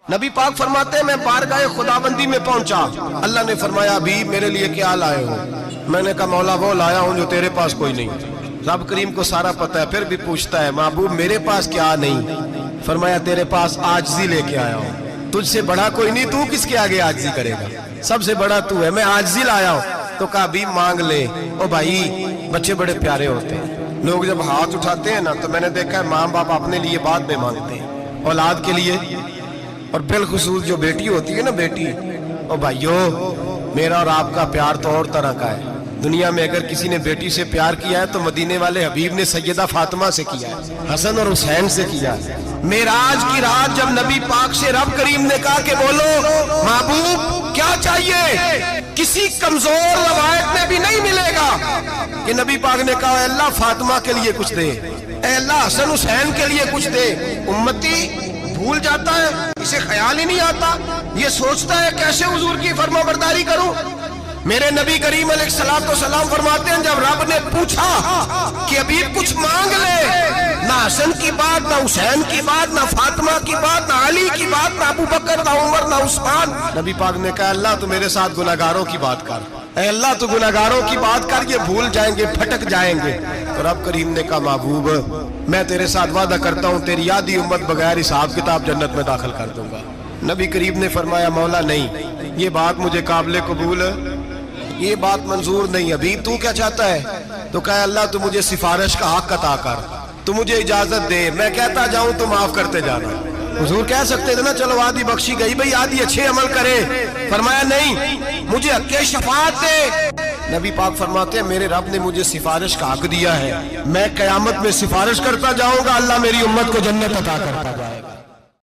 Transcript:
نبی پاک فرماتے ہیں میں بارگاہ خداوندی میں پہنچا، اللہ نے فرمایا ابھی میرے لیے کیا لائے ہو؟ میں نے کہا مولا وہ لایا ہوں جو تیرے پاس کوئی نہیں۔ رب کریم کو سارا پتہ ہے، پھر بھی پوچھتا ہے محبوب میرے پاس کیا نہیں؟ فرمایا تیرے پاس عاجزی لے کے آیا ہوں، تجھ سے بڑا کوئی نہیں، تو کس کے آگے عاجزی کرے گا؟ سب سے بڑا تو ہے، میں عاجزی لایا ہوں۔ تو کہا ابھی مانگ لے۔ او بھائی بچے بڑے پیارے ہوتے ہیں، لوگ جب ہاتھ اٹھاتے ہیں نا تو میں نے دیکھا ہے ماں باپ اپنے لیے بعد میں مانگتے ہیں، اولاد کے لیے، اور بالخصوص جو بیٹی ہوتی ہے نا بیٹی، او بھائیو میرا اور آپ کا پیار تو اور طرح کا ہے۔ دنیا میں اگر کسی نے بیٹی سے پیار کیا ہے تو مدینے والے حبیب نے سیدہ فاطمہ سے کیا ہے، حسن اور حسین سے کیا ہے۔ معراج کی رات جب نبی پاک سے رب کریم نے کہا کہ بولو محبوب کیا چاہیے، کسی کمزور روایت میں بھی نہیں ملے گا کہ نبی پاک نے کہا اے اللہ فاطمہ کے لیے کچھ دے، اے اللہ حسن حسین کے لیے کچھ دے۔ امتی بھول جاتا ہے، اسے خیال ہی نہیں آتا، یہ سوچتا ہے کیسے حضور کی فرما برداری کروں۔ میرے نبی کریم علیہ السلام فرماتے ہیں جب رب نے پوچھا کہ ابھی کچھ مانگ لے، نہ حسن کی بات، نہ حسین کی بات، نہ فاطمہ کی بات، نہ علی کی بات، نہ ابو بکر، نہ عمر، نہ عثمان، نبی پاک نے کہا اللہ تو میرے ساتھ گناہگاروں کی بات کر، اے اللہ تو گناہگاروں کی بات کر، یہ بھول جائیں گے، پھٹک جائیں گے۔ تو رب کریم نے کہا محبوب میں تیرے ساتھ وعدہ کرتا ہوں تیری آدھی امت بغیر حساب کتاب جنت میں داخل کر دوں گا۔ نبی کریم نے فرمایا مولا نہیں، یہ بات مجھے قابل قبول ہے، یہ بات منظور نہیں، ابھی تو کیا چاہتا ہے؟ تو کہا اللہ تو مجھے سفارش کا حق عطا کر، تو مجھے اجازت دے، میں کہتا جاؤں تو معاف کرتے جانا۔ حضور کہہ سکتے تھے نا چلو آدھی بخشی گئی بھئی آدھی اچھے عمل کرے، فرمایا نہیں مجھے حق شفاعت دے۔ نبی پاک فرماتے ہیں میرے رب نے مجھے سفارش کا حق دیا ہے، میں قیامت میں سفارش کرتا جاؤں گا، اللہ میری امت کو جنت عطا کرتا جائے گا۔